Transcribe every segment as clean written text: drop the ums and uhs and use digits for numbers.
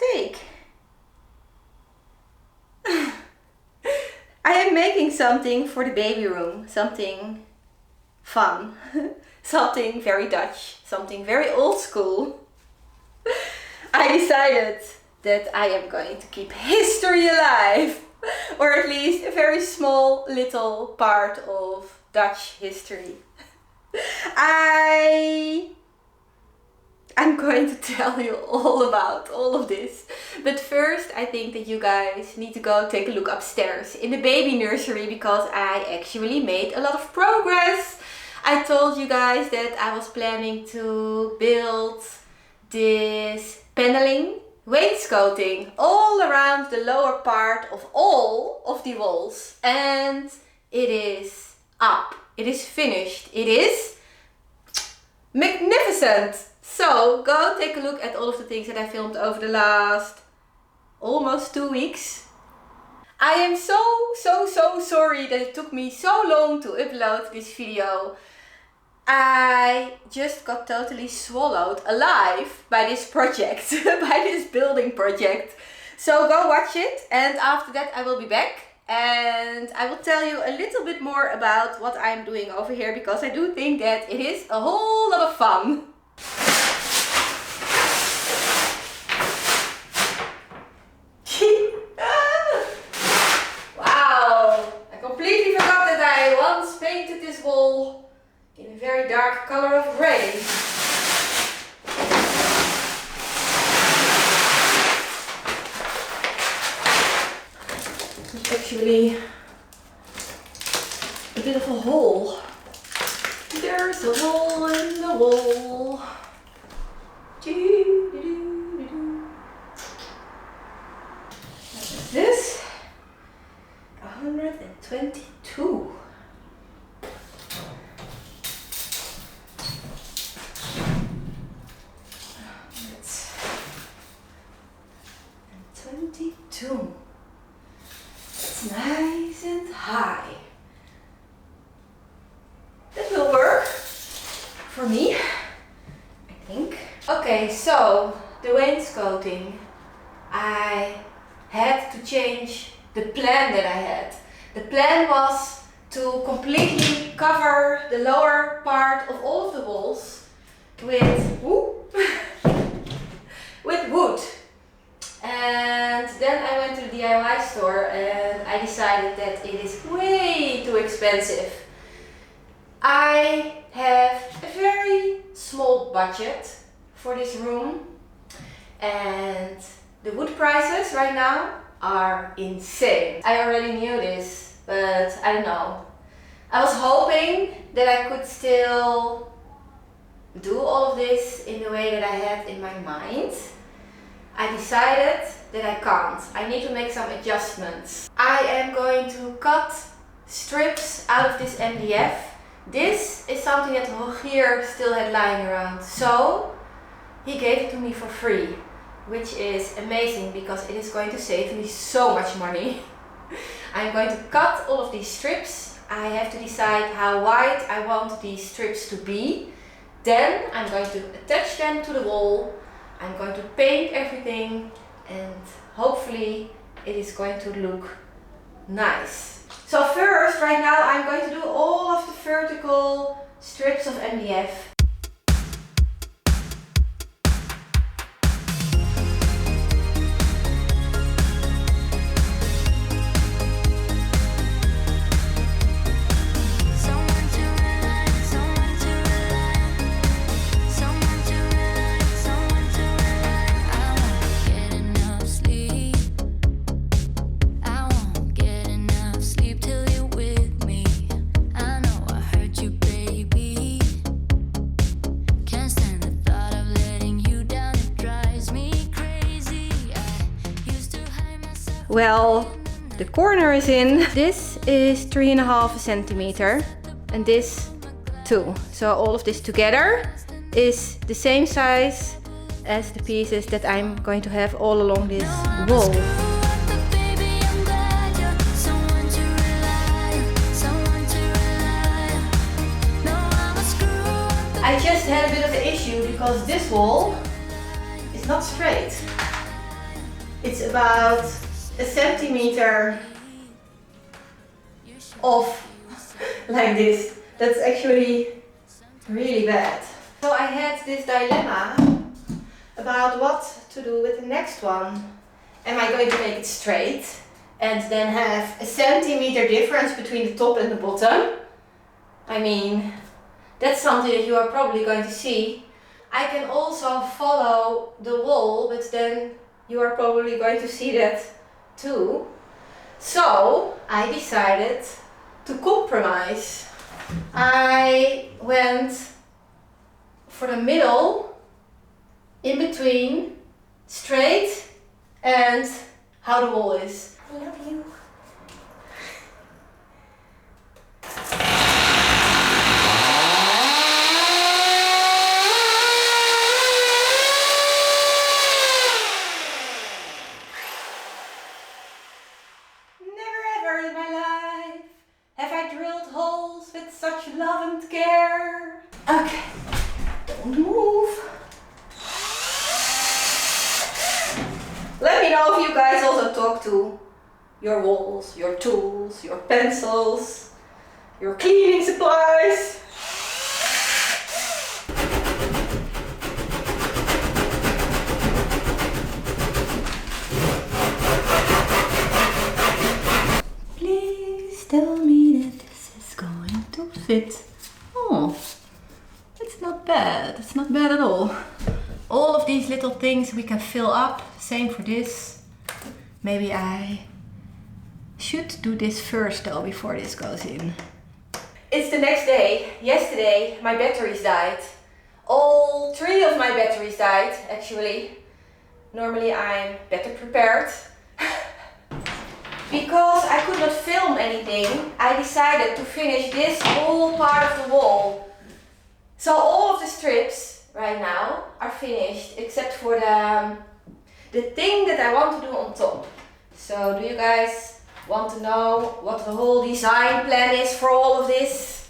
mistake. I am making something for the baby room, something fun, something very Dutch, something very old school. I decided that I am going to keep history alive, or at least a very small little part of Dutch history. I'm going to tell you all about all of this. But first I think that you guys need to go take a look upstairs in the baby nursery, because I actually made a lot of progress. I told you guys that I was planning to build this paneling wainscoting all around the lower part of all of the walls, and it is up. It is finished. It is magnificent. So go take a look at all of the things that I filmed over the last almost 2 weeks. I am so sorry that it took me so long to upload this video. I just got totally swallowed alive by this project, by this building project. So go watch it, and after that I will be back and I will tell you a little bit more about what I'm doing over here, because I do think that it is a whole lot of fun. Wow! I completely forgot that I once painted this wall in a very dark color of grey. It's actually a bit of a hole. There's a hole in the wall. What is this? 122. That's 22. It's nice and high. That will work for me, I think. Okay, so the wainscoting. I had to change the plan that I had. The plan was to completely cover the lower part of all of the walls with with wood. And then I went to the DIY store and I decided that it is way too expensive. I have a very small budget for this room, and the wood prices right now are insane. I already knew this, but I don't know. I was hoping that I could still do all of this in the way that I had in my mind. I decided that I can't. I need to make some adjustments. I am going to cut strips out of this MDF. This is something that Rogier still had lying around, so he gave it to me for free, which is amazing because it is going to save me so much money. I'm going to cut all of these strips. I have to decide how wide I want these strips to be. Then I'm going to attach them to the wall. I'm going to paint everything, and hopefully it is going to look nice. So first, right now, I'm going to do all of the vertical strips of MDF. Well, the corner is in. This is 3.5 centimeter and this 2. So all of this together is the same size as the pieces that I'm going to have all along this wall. I just had a bit of an issue because this wall is not straight. It's about a centimeter off, like this. That's actually really bad. So I had this dilemma about what to do with the next one. Am I going to make it straight and then have a centimeter difference between the top and the bottom? I mean, that's something that you are probably going to see. I can also follow the wall, but then you are probably going to see that too. So I decided to compromise. I went for the middle, in between, straight, and how the wall is. I love you. Never ever in my life have I drilled holes with such love and care. Okay, don't move. Let me know if you guys also talk to your walls, your tools, your pencils, your cleaning supplies. Please tell me that this is going to fit. Oh, it's not bad. It's not bad at all. All of these little things we can fill up. Same for this. Maybe I should do this first though, before this goes in. It's the next day. Yesterday my batteries died. All 3 of my batteries died actually. Normally I'm better prepared. Because I could not film anything, I decided to finish this whole part of the wall. So all of the strips right now are finished, except for the thing that I want to do on top. So do you guys want to know what the whole design plan is for all of this?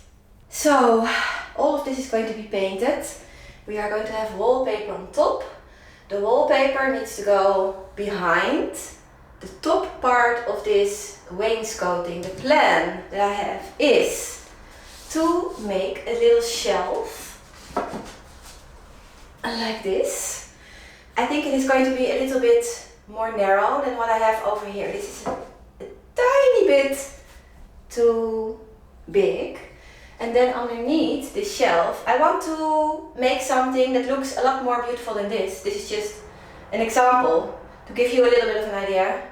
So all of this is going to be painted. We are going to have wallpaper on top. The wallpaper needs to go behind the top part of this wainscoting. The plan that I have is to make a little shelf like this. I think it is going to be a little bit more narrow than what I have over here. This is a tiny bit too big. And then underneath this shelf, I want to make something that looks a lot more beautiful than this. This is just an example to give you a little bit of an idea.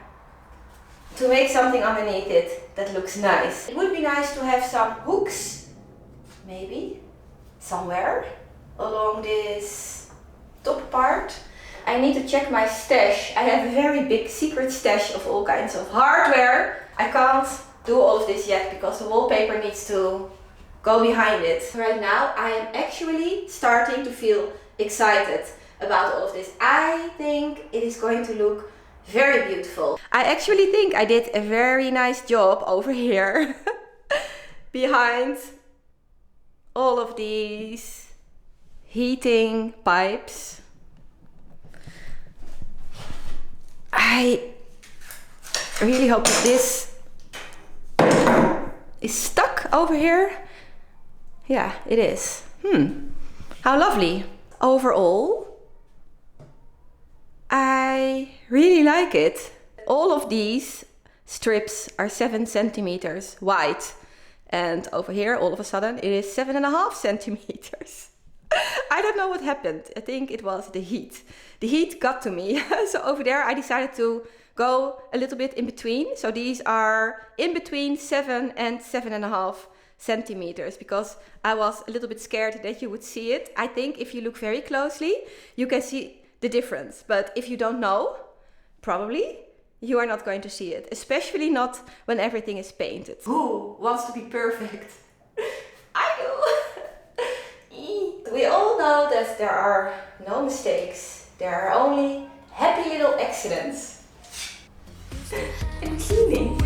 To make something underneath it that looks nice. It would be nice to have some hooks, maybe, somewhere along this top part. I need to check my stash. I have a very big secret stash of all kinds of hardware. I can't do all of this yet because the wallpaper needs to go behind it. Right now I am actually starting to feel excited about all of this. I think it is going to look very beautiful. I actually think I did a very nice job over here behind all of these heating pipes. I really hope that this is stuck over here. Yeah, it is. How lovely. Overall, I really like it. All of these strips are 7 centimeters wide. And over here, all of a sudden, it is 7.5 centimeters. I don't know what happened. I think it was the heat. The heat got to me. So over there, I decided to go a little bit in between. So these are in between 7 and 7.5 centimeters because I was a little bit scared that you would see it. I think if you look very closely, you can see the difference. But if you don't know, probably you are not going to see it, especially not when everything is painted. Who wants to be perfect? I do. We all know that there are no mistakes. There are only happy little accidents. I'm cleaning.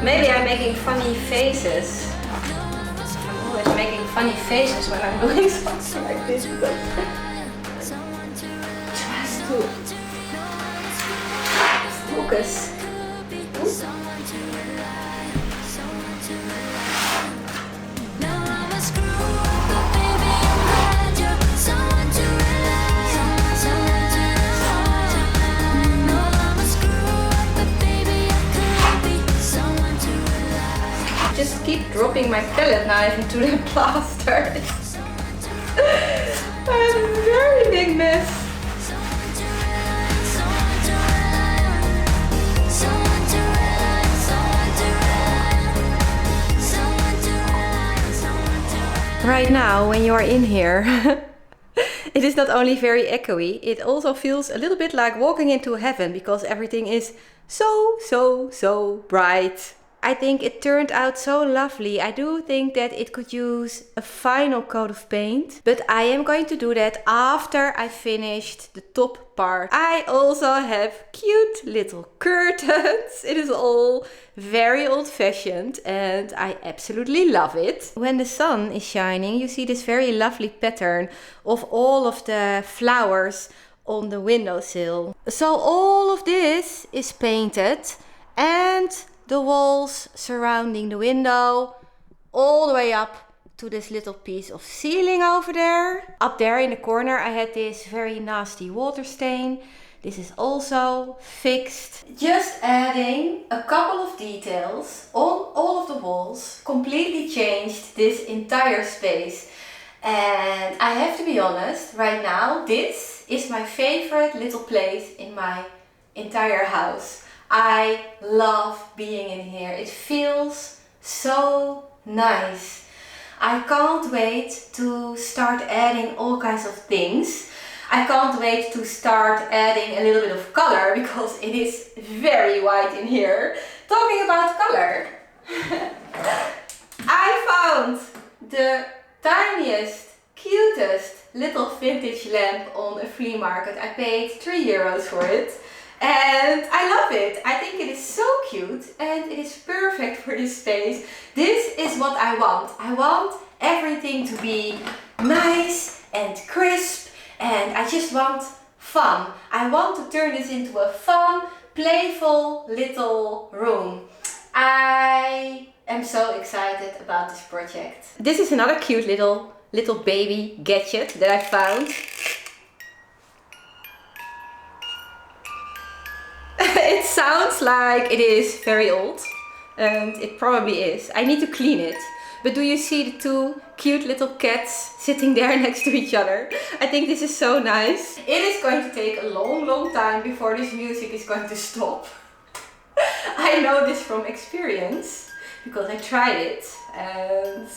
Maybe I'm making funny faces. I'm always making funny faces when I'm doing something like this. Try to focus. Just keep dropping my palette knife into the plaster. I have a very big mess. Right now, when you are in here, it is not only very echoey, it also feels a little bit like walking into heaven because everything is so bright. I think it turned out so lovely. I do think that it could use a final coat of paint, but I am going to do that after I finished the top part. I also have cute little curtains. It is all very old-fashioned and I absolutely love it. When the sun is shining, you see this very lovely pattern of all of the flowers on the windowsill. So all of this is painted and the walls surrounding the window all the way up to this little piece of ceiling over there. Up there in the corner I had this very nasty water stain. This is also fixed. Just adding a couple of details on all of the walls completely changed this entire space. And I have to be honest, right now this is my favorite little place in my entire house. I love being in here. It feels so nice. I can't wait to start adding all kinds of things. I can't wait to start adding a little bit of color because it is very white in here. Talking about color. I found the tiniest, cutest little vintage lamp on a flea market. I paid €3 for it. And I love it. I think it is so cute and it is perfect for this space. This is what I want. I want everything to be nice and crisp and I just want fun. I want to turn this into a fun, playful little room. I am so excited about this project. This is another cute little baby gadget that I found. It sounds like it is very old and it probably is. I need to clean it. But do you see the two cute little cats sitting there next to each other? I think this is so nice. It is going to take a long time before this music is going to stop. I know this from experience because I tried it and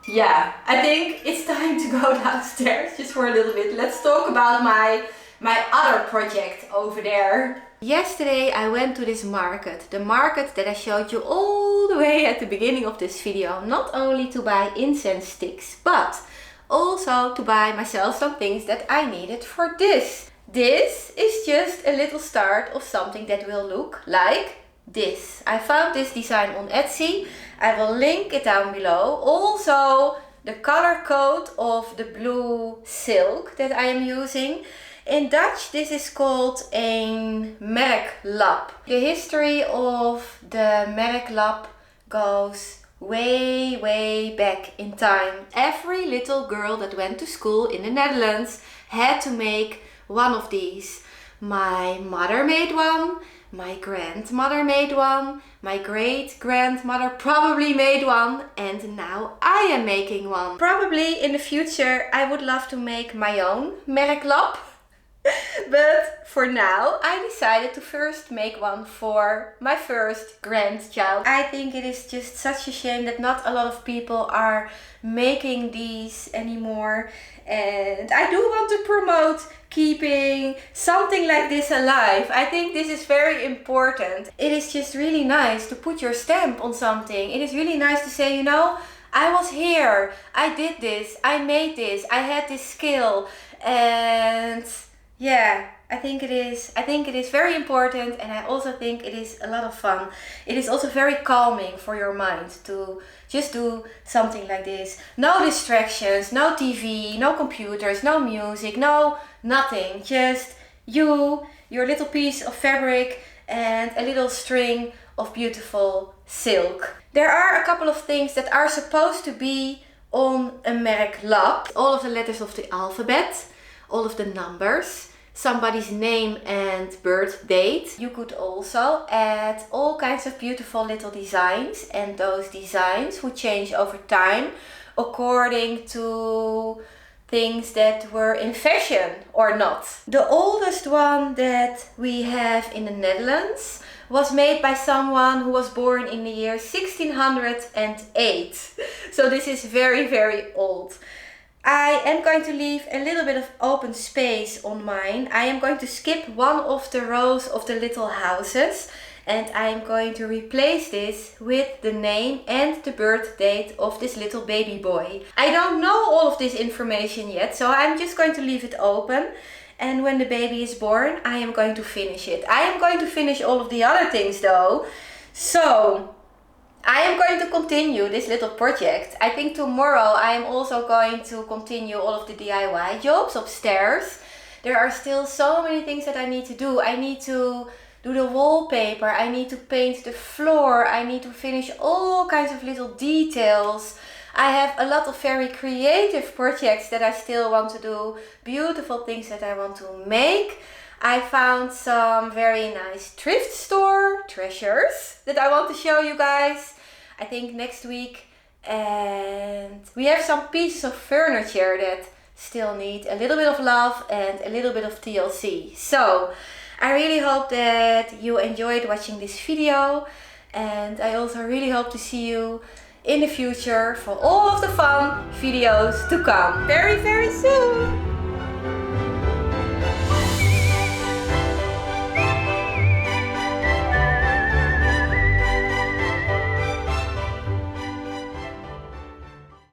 yeah, I think it's time to go downstairs just for a little bit. Let's talk about my other project over there. Yesterday I went to this market, the market that I showed you all the way at the beginning of this video, not only to buy incense sticks, but also to buy myself some things that I needed for this. This is just a little start of something that will look like this. I found this design on Etsy. I will link it down below. Also the color code of the blue silk that I am using. In Dutch, this is called een merklap. The history of the merklap goes way back in time. Every little girl that went to school in the Netherlands had to make one of these. My mother made one, my grandmother made one, my great-grandmother probably made one, and now I am making one. Probably in the future I would love to make my own merklap. But for now I decided to first make one for my first grandchild. I think it is just such a shame that not a lot of people are making these anymore, and I do want to promote keeping something like this alive. I think this is very important. It is just really nice to put your stamp on something. It is really nice to say, you know, I was here, I did this, I made this, I had this skill, and yeah, I think it is very important, and I also think it is a lot of fun. It is also very calming for your mind to just do something like this. No distractions, no TV, no computers, no music, no nothing. Just you, your little piece of fabric, and a little string of beautiful silk. There are a couple of things that are supposed to be on a merk lap. All of the letters of the alphabet, all of the numbers, somebody's name and birth date. You could also add all kinds of beautiful little designs, and those designs would change over time according to things that were in fashion or not. The oldest one that we have in the Netherlands was made by someone who was born in the year 1608. So this is very, very old. I am going to leave a little bit of open space on mine. I am going to skip one of the rows of the little houses, and I am going to replace this with the name and the birth date of this little baby boy. I don't know all of this information yet, so I'm just going to leave it open. And when the baby is born, I am going to finish it. I am going to finish all of the other things though. So I am going to continue this little project. I think tomorrow I am also going to continue all of the DIY jobs upstairs. There are still so many things that I need to do. I need to do the wallpaper. I need to paint the floor. I need to finish all kinds of little details. I have a lot of very creative projects that I still want to do. Beautiful things that I want to make. I found some very nice thrift store treasures that I want to show you guys, I think next week. And we have some pieces of furniture that still need a little bit of love and a little bit of TLC. So I really hope that you enjoyed watching this video, and I also really hope to see you in the future for all of the fun videos to come very, very soon.